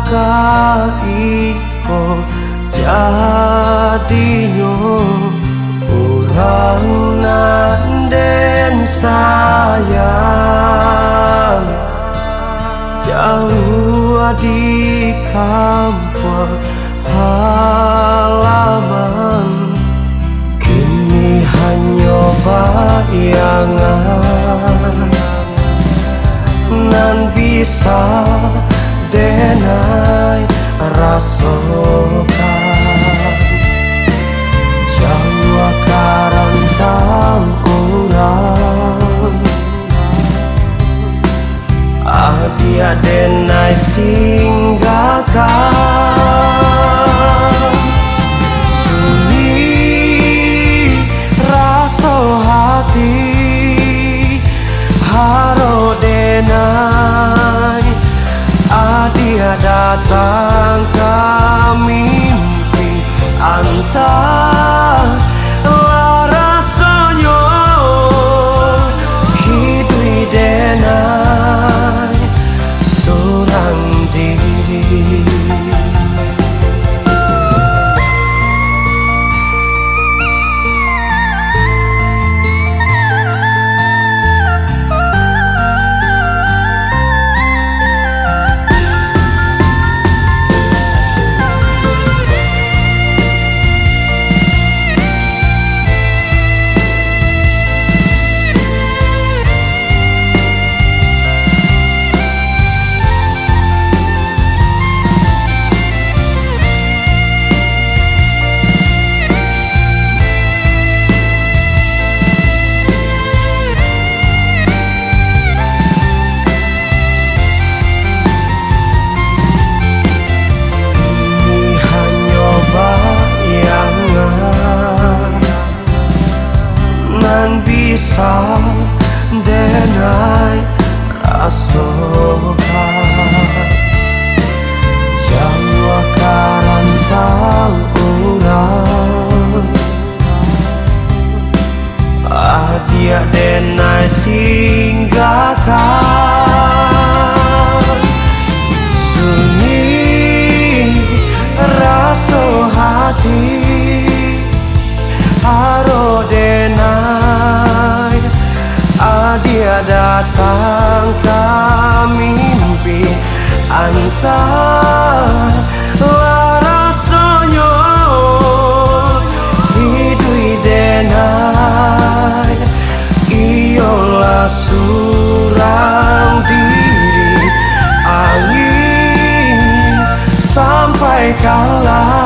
iko jadinyo urang nanden sayang jauh di kampung halaman kini hanya bayangan nan bisa denai rasokan Jawa karantang urang adia denai tinggalkan sunyi raso hati haro denai adia datang ke mimpi antar rasanya hidup denai seorang diri. Bisa denai rasokan Jawa karantang urang adia denai tinggalkan sunyi raso hati haro denai adia datang ke mimpi antar rasanya hidup denai iolah surang diri angin sampai kalah